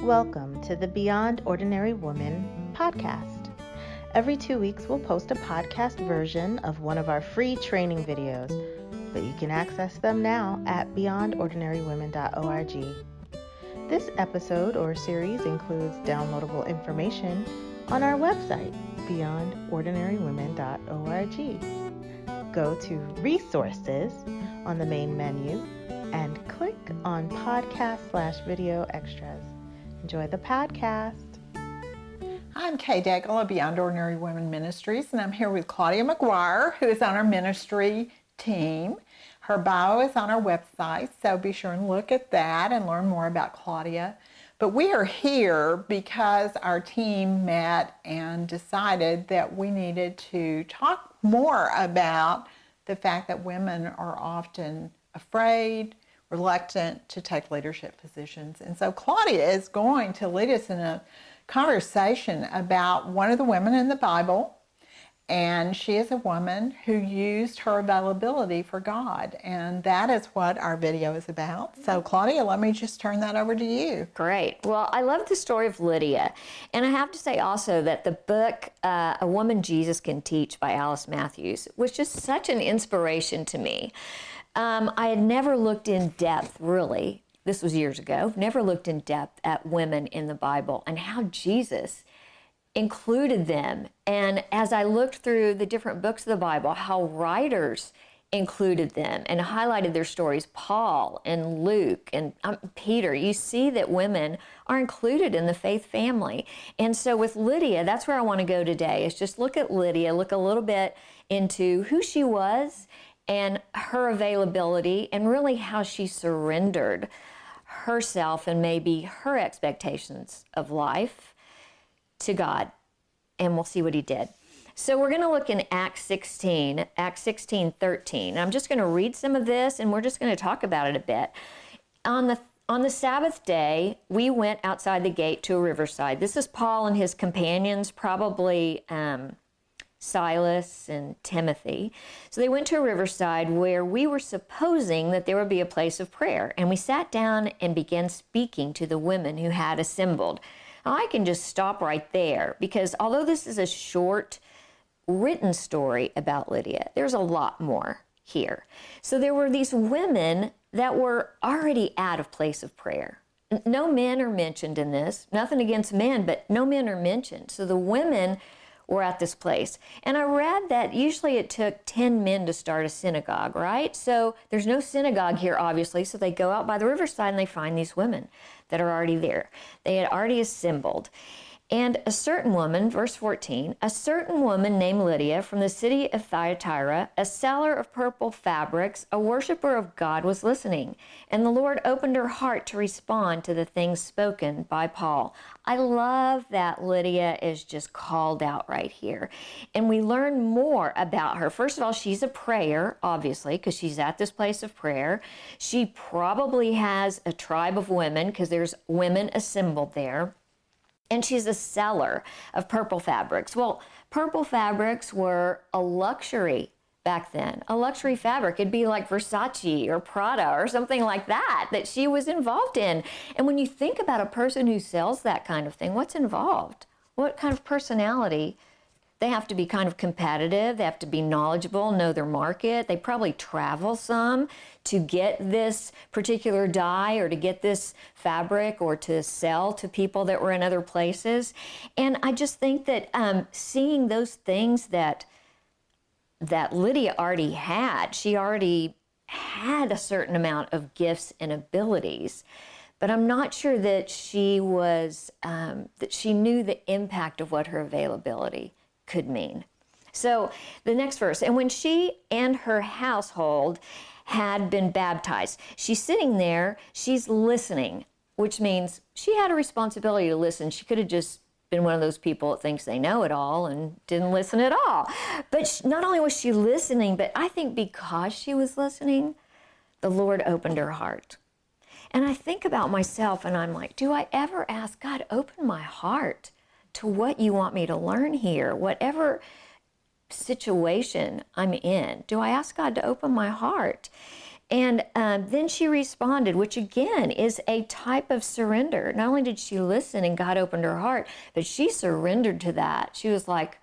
Welcome to the Beyond Ordinary Woman podcast. Every 2 weeks, we'll post a podcast version of one of our free training videos, but you can access them now at beyondordinarywomen.org. This episode or series includes downloadable information on our website, beyondordinarywomen.org. Go to Resources on the main menu and click on Podcast/Video Extras. Enjoy the podcast. I'm Kay Daigle of Beyond Ordinary Women Ministries, and I'm here with Claudia McGuire, who is on our ministry team. Her bio is on our website, so be sure and look at that and learn more about Claudia. But we are here because our team met and decided that we needed to talk more about the fact that women are often afraid, reluctant to take leadership positions. And so Claudia is going to lead us in a conversation about one of the women in the Bible, and she is a woman who used her availability for God, and that is what our video is about. So Claudia, let me just turn that over to you. Great. Well, I love the story of Lydia, and I have to say also that the book A Woman Jesus Can Teach by Alice Matthews was just such an inspiration to me. I had never looked in depth, really, this was years ago, never looked in depth at women in the Bible and how Jesus included them. And as I looked through the different books of the Bible, how writers included them and highlighted their stories, Paul and Luke and Peter, you see that women are included in the faith family. And so with Lydia, that's where I want to go today, is just look at Lydia, look a little bit into who she was and her availability, and really how she surrendered herself and maybe her expectations of life to God. And we'll see what he did. So we're going to look in Acts 16:13. I'm just going to read some of this, and we're just going to talk about it a bit. On the Sabbath day, we went outside the gate to a riverside. This is Paul and his companions, probably Silas and Timothy. So they went to a riverside where we were supposing that there would be a place of prayer. And we sat down and began speaking to the women who had assembled. Now, I can just stop right there, because although this is a short written story about Lydia, there's a lot more here. So there were these women that were already at a place of prayer. No men are mentioned in this. Nothing against men, but no men are mentioned. So the women were at this place. And I read that usually it took 10 men to start a synagogue, right? So there's no synagogue here, obviously, so they go out by the riverside and they find these women that are already there. They had already assembled. And a certain woman, verse 14, a certain woman named Lydia from the city of Thyatira, a seller of purple fabrics, a worshiper of God, was listening. And the Lord opened her heart to respond to the things spoken by Paul. I love that Lydia is just called out right here. And we learn more about her. First of all, she's a prayer, obviously, because she's at this place of prayer. She probably has a tribe of women, because there's women assembled there. And she's a seller of purple fabrics. Well, purple fabrics were a luxury back then. A luxury fabric. It'd be like Versace or Prada or something like that she was involved in. And when you think about a person who sells that kind of thing, what's involved? What kind of personality? They have to be kind of competitive. They have to be knowledgeable, know their market. They probably travel some to get this particular dye or to get this fabric or to sell to people that were in other places. And I just think that seeing those things that Lydia already had, she already had a certain amount of gifts and abilities. But I'm not sure that she was, that she knew the impact of what her availability could mean. So the next verse, and when she and her household had been baptized, she's sitting there, she's listening, which means she had a responsibility to listen. She could have just been one of those people that thinks they know it all and didn't listen at all. But not only was she listening, but I think because she was listening, the Lord opened her heart. And I think about myself and I'm like, do I ever ask God, open my heart to what you want me to learn here? Whatever situation I'm in, do I ask God to open my heart? And then she responded, which again is a type of surrender. Not only did she listen and God opened her heart, but she surrendered to that. She was like,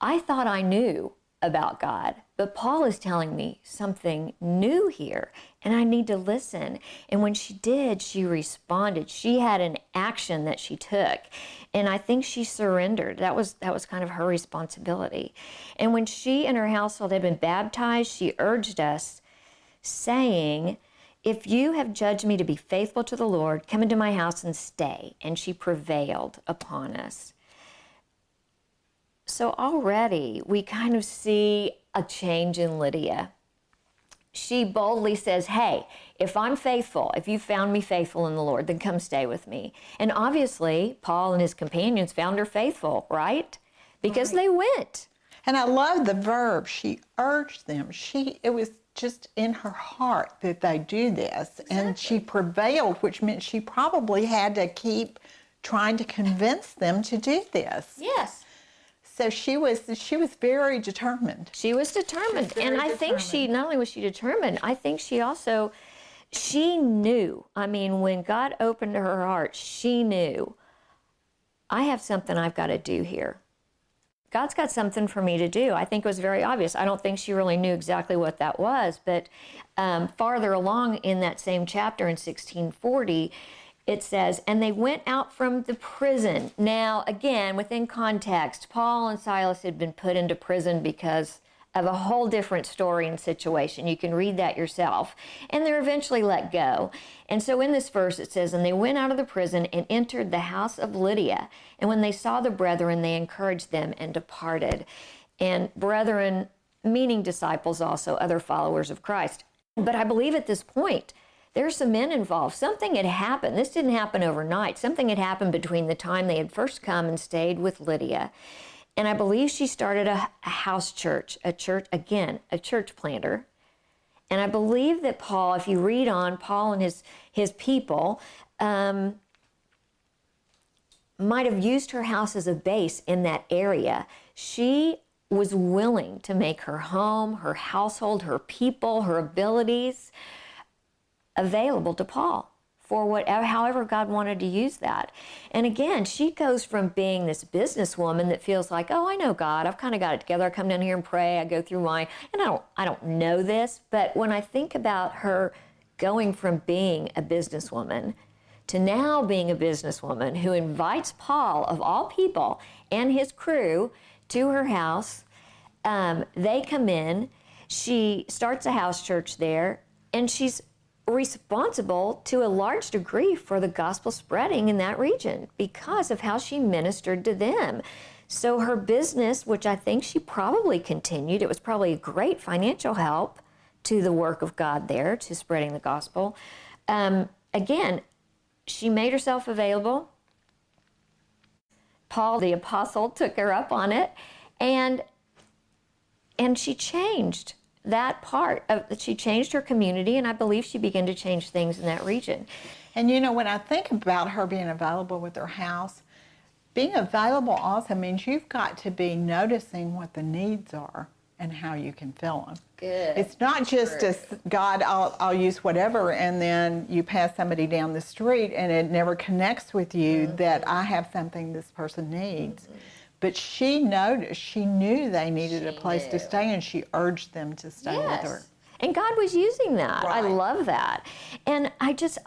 I thought I knew about God, but Paul is telling me something new here, and I need to listen. And when she did, she responded. She had an action that she took, and I think she surrendered. That was kind of her responsibility. And when she and her household had been baptized, she urged us, saying, if you have judged me to be faithful to the Lord, come into my house and stay. And she prevailed upon us. So already we kind of see a change in Lydia. She boldly says, hey, if I'm faithful, if you found me faithful in the Lord, then come stay with me. And obviously, Paul and his companions found her faithful, right? Because they went. And I love the verb, she urged them. It was just in her heart that they do this. Exactly. And she prevailed, which meant she probably had to keep trying to convince them to do this. Yes. So she was very determined. She was determined. And I think not only was she determined, I think she knew. I mean, when God opened her heart, she knew, I have something I've got to do here. God's got something for me to do. I think it was very obvious. I don't think she really knew exactly what that was, but farther along in that same chapter in 1640, it says, and they went out from the prison. Now, again, within context, Paul and Silas had been put into prison because of a whole different story and situation. You can read that yourself. And they're eventually let go. And so in this verse it says, and they went out of the prison and entered the house of Lydia. And when they saw the brethren, they encouraged them and departed. And brethren, meaning disciples also, other followers of Christ. But I believe at this point, there's some men involved. Something had happened. This didn't happen overnight. Something had happened between the time they had first come and stayed with Lydia. And I believe she started a house church, a church planter. And I believe that Paul, if you read on, Paul and his people might have used her house as a base in that area. She was willing to make her home, her household, her people, her abilities available to Paul for however God wanted to use that. And again, she goes from being this businesswoman that feels like, oh, I know God, I've kind of got it together. I come down here and pray, I go through and I don't know this, but when I think about her going from being a businesswoman to now being a businesswoman who invites Paul, of all people, and his crew to her house, they come in, she starts a house church there, and she's responsible to a large degree for the gospel spreading in that region because of how she ministered to them. So her business, which I think she probably continued, it was probably a great financial help to the work of God there, to spreading the gospel. Again, she made herself available. Paul, the apostle, took her up on it, and she changed that part of, she changed her community, and I believe she began to change things in that region. And you know, when I think about her being available with her house, being available also means you've got to be noticing what the needs are and how you can fill them. Good. It's not just God, I'll use whatever, and then you pass somebody down the street and it never connects with you that I have something this person needs. But she noticed, she knew they needed a place to stay, and she urged them to stay with her. And God was using that. Right. I love that. And I just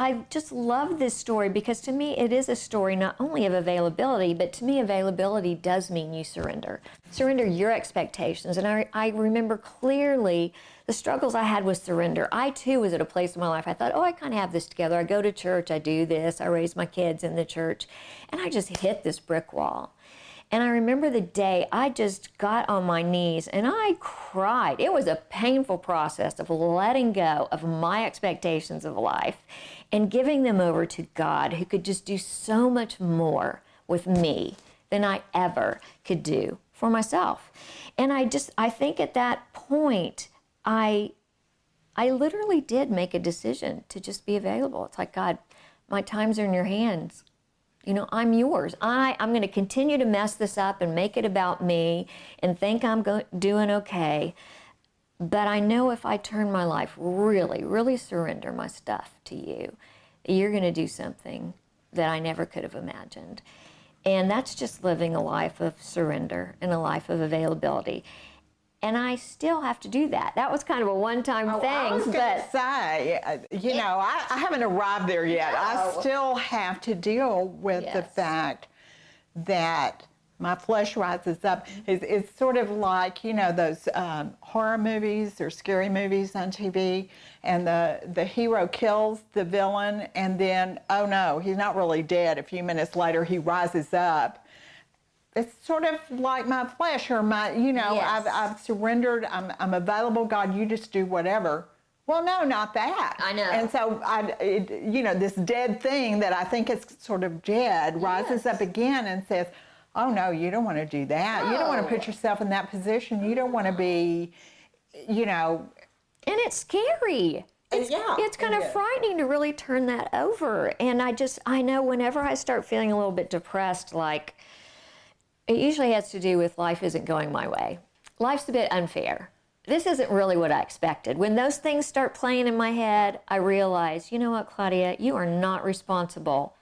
love this story because to me it is a story not only of availability, but to me availability does mean you surrender. Surrender your expectations. And I remember clearly the struggles I had with surrender. I too was at a place in my life I thought, oh, I kind of have this together. I go to church, I do this, I raise my kids in the church. And I just hit this brick wall. And I remember the day I just got on my knees and I cried. It was a painful process of letting go of my expectations of life and giving them over to God, who could just do so much more with me than I ever could do for myself. And I think at that point, I literally did make a decision to just be available. It's like, God, my times are in your hands. You know, I'm yours. I'm going to continue to mess this up and make it about me and think I'm doing okay. but I know if I turn my life, really, really surrender my stuff to you, you're going to do something that I never could have imagined. And that's just living a life of surrender and a life of availability. And I still have to do that. That was kind of a one-time thing. I was going to say, I haven't arrived there yet. No. I still have to deal with the fact that my flesh rises up. It's sort of like, those horror movies or scary movies on TV, and the hero kills the villain, and then, oh no, he's not really dead. A few minutes later, he rises up. It's sort of like my flesh, or my, I've surrendered. I'm available. God, you just do whatever. Well, no, not that. I know. And so, this dead thing that I think is sort of dead rises up again and says, oh, no, you don't want to do that. No. You don't want to put yourself in that position. You don't want to be, And it's scary. It's kind of frightening to really turn that over. And I know whenever I start feeling a little bit depressed, like, it usually has to do with life isn't going my way. Life's a bit unfair. This isn't really what I expected. When those things start playing in my head, I realize, you know what, Claudia, you are not responsible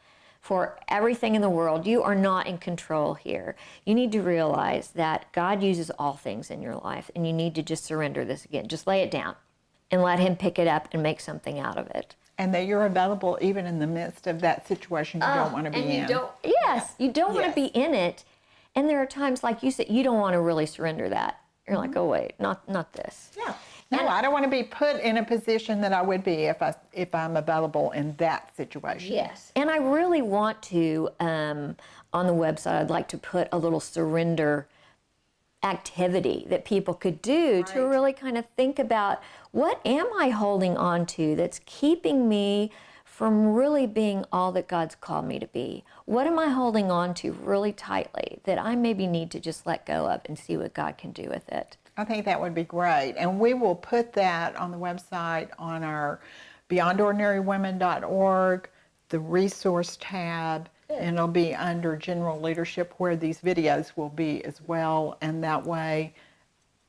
for everything in the world. You are not in control here. You need to realize that God uses all things in your life, and you need to just surrender this again. Just lay it down and let Him pick it up and make something out of it. And that you're available even in the midst of that situation you don't want to be in. You don't want to be in it. And there are times, like you said, you don't want to really surrender that. You're like, oh wait, not this. Yeah. No, I don't want to be put in a position that I would be if I'm available in that situation. Yes. And I really want to, on the website, I'd like to put a little surrender activity that people could do to really kind of think about, what am I holding on to that's keeping me from really being all that God's called me to be? What am I holding on to really tightly that I maybe need to just let go of and see what God can do with it? I think that would be great. And we will put that on the website on our beyondordinarywomen.org, the resource tab, and it'll be under general leadership where these videos will be as well. And that way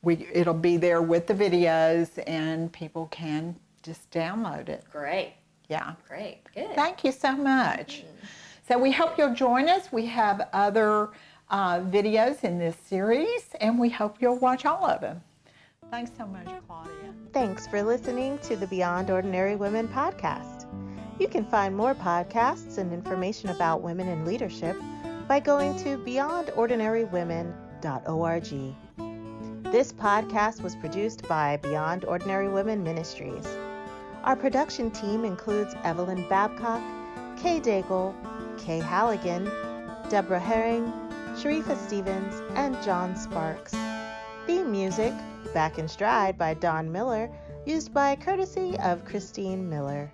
it'll be there with the videos and people can just download it. Great. Yeah. Great. Good. Thank you so much. So we hope you'll join us. We have other videos in this series, and we hope you'll watch all of them. Thanks so much, Claudia. Thanks for listening to the Beyond Ordinary Women podcast. You can find more podcasts and information about women in leadership by going to beyondordinarywomen.org. This podcast was produced by Beyond Ordinary Women Ministries. Our production team includes Evelyn Babcock, Kay Daigle, Kay Halligan, Deborah Herring, Sharifa Stevens, and John Sparks. Theme music, Back in Stride by Don Miller, used by courtesy of Christine Miller.